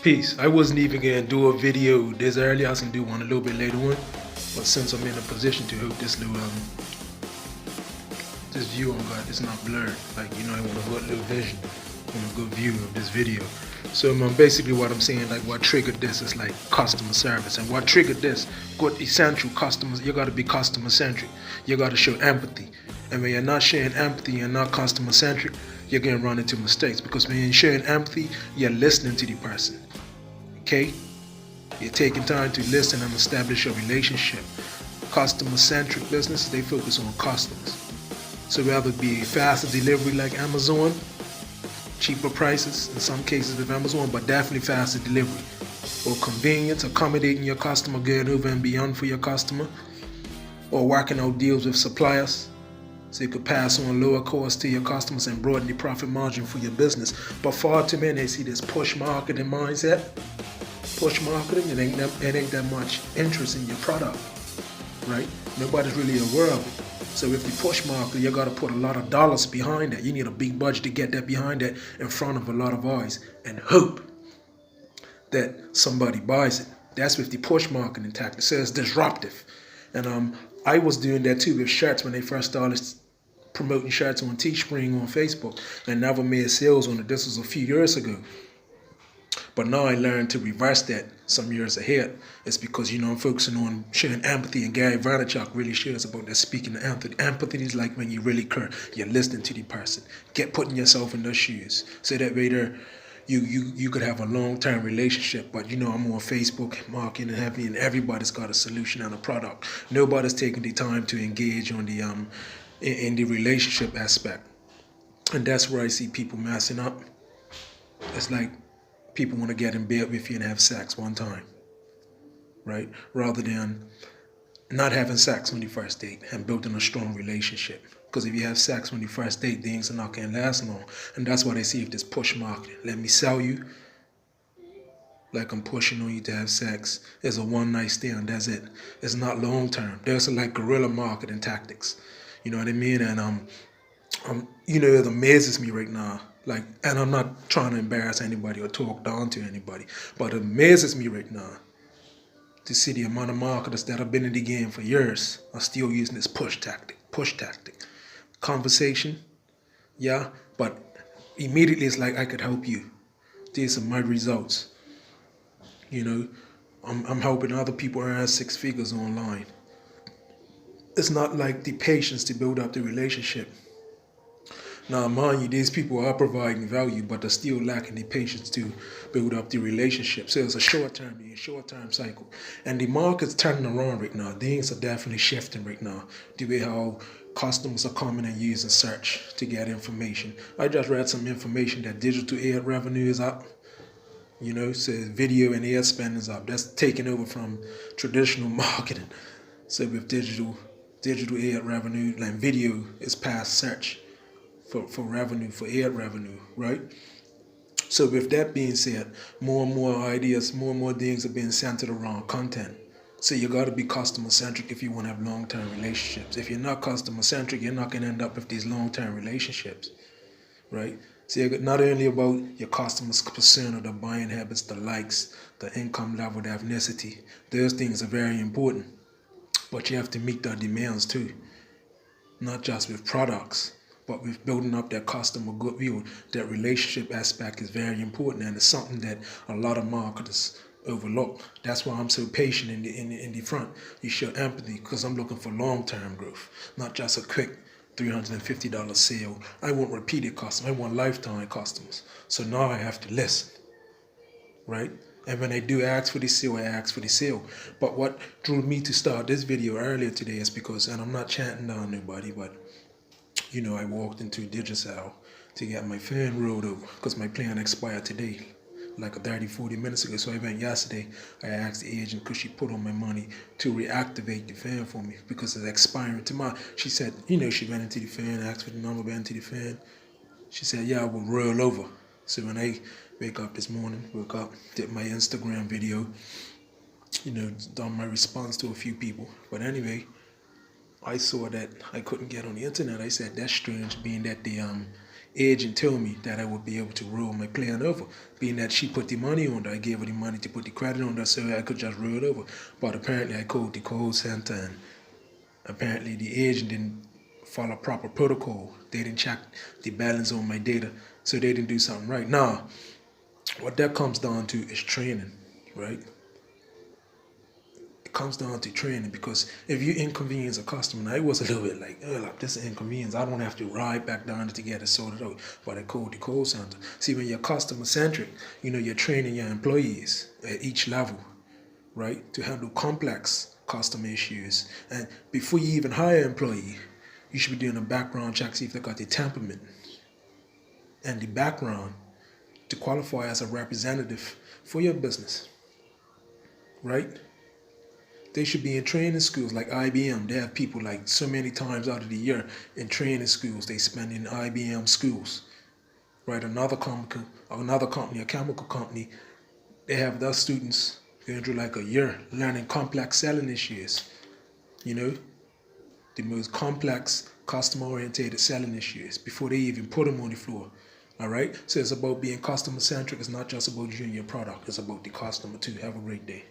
Peace. I wasn't even gonna do a video this early. I was gonna do one a little bit later on, but since I'm in a position to hope this little this view I got is not blurred, like I want a good little vision, I want a good view of this video. So basically what I'm saying, like what triggered this is like customer service, and what triggered this, good essential customers. You gotta be customer centric. You gotta show empathy, and when you're not showing empathy and not customer centric, you're gonna run into mistakes, because when you're showing empathy, you're listening to the person. Okay? You're taking time to listen and establish a relationship. Customer-centric businesses, they focus on customers. So whether it be faster delivery like Amazon, cheaper prices in some cases with Amazon, but definitely faster delivery. Or convenience, accommodating your customer, going over and beyond for your customer. Or working out deals with suppliers, so you could pass on lower costs to your customers and broaden the profit margin for your business. But far too many see this push marketing mindset. Push marketing, it ain't that much interest in your product, right? Nobody's really aware of it. So if you push market, you gotta put a lot of dollars behind it. You need a big budget to get that behind it in front of a lot of eyes and hope that somebody buys it. That's with the push marketing tactic. So it's disruptive. And I was doing that too with shirts when they first started promoting shirts on Teespring on Facebook, and never made sales on it. This was a few years ago. But now I learned to reverse that some years ahead. It's because, I'm focusing on showing empathy, and Gary Vaynerchuk really shares about that, speaking of empathy. Empathy is like when you really care, you're listening to the person, putting yourself in their shoes. So that way you could have a long-term relationship. But I'm on Facebook marketing and heavy, and everybody's got a solution and a product. Nobody's taking the time to engage on the in the relationship aspect. And that's where I see people messing up. It's like people want to get in bed with you and have sex one time, right? Rather than not having sex on the first date and building a strong relationship. Because if you have sex on the first date, things are not going to last long. And that's why they see if this push marketing. Let me sell you, like I'm pushing on you to have sex. It's a one night stand, that's it. It's not long term. There's like guerrilla marketing tactics. You know what I mean? And it amazes me right now. Like, and I'm not trying to embarrass anybody or talk down to anybody, but it amazes me right now to see the amount of marketers that have been in the game for years are still using this push tactic. Conversation, yeah, but immediately it's like, I could help you. These are my results. I'm helping other people earn six figures online. It's not like the patience to build up the relationship. Now, mind you, these people are providing value, but they're still lacking the patience to build up the relationship. So it's a short-term cycle. And the market's turning around right now. Things are definitely shifting right now. The way how customers are coming and using search to get information. I just read some information that digital ad revenue is up. So video and ad spend is up. That's taking over from traditional marketing. So with digital ad revenue, like video is past search. For revenue, for ad revenue, right? So with that being said, more and more ideas, more and more things are being centered around content. So you got to be customer centric if you want to have long-term relationships. If you're not customer centric, you're not going to end up with these long-term relationships, right? So you're not only about your customers' persona, the buying habits, the likes, the income level, the ethnicity. Those things are very important, but you have to meet their demands too, not just with products, but with building up that customer goodwill. That relationship aspect is very important, and it's something that a lot of marketers overlook. That's why I'm so patient in the front. You show empathy, because I'm looking for long-term growth, not just a quick $350 sale. I want repeated customers. I want lifetime customers. So now I have to listen, right? And when I do ask for the sale, I ask for the sale. But what drew me to start this video earlier today is because, and I'm not chanting down nobody, but I walked into Digicel to get my phone rolled over because my plan expired today, like 30-40 minutes ago. So I went yesterday. I asked the agent, could she put on my money to reactivate the phone for me because it's expiring tomorrow. She said, she went into the phone, asked for the number, went into the phone. She said, yeah, I will roll over. So when I woke up this morning, did my Instagram video, done my response to a few people. But anyway, I saw that I couldn't get on the internet. I said, that's strange, being that the agent told me that I would be able to roll my plan over, being that she put the money on there. I gave her the money to put the credit on there so I could just roll it over. But apparently I called the call center, and apparently the agent didn't follow proper protocol. They didn't check the balance on my data, so they didn't do something right. Now, what that comes down to is training, right? It comes down to training, because if you inconvenience a customer, now it was a little bit like, this is inconvenience. I don't have to ride back down to get it sorted out. But I called the call center. See, when you're customer centric, you're training your employees at each level, right, to handle complex customer issues. And before you even hire an employee, you should be doing a background check, see if they got the temperament and the background to qualify as a representative for your business, right? They should be in training schools like IBM. They have people like so many times out of the year in training schools. They spend in IBM schools, right? Another company, a chemical company, they have their students going through like a year learning complex selling issues, the most complex customer-oriented selling issues before they even put them on the floor. All right? So it's about being customer-centric. It's not just about you and your product. It's about the customer too. Have a great day.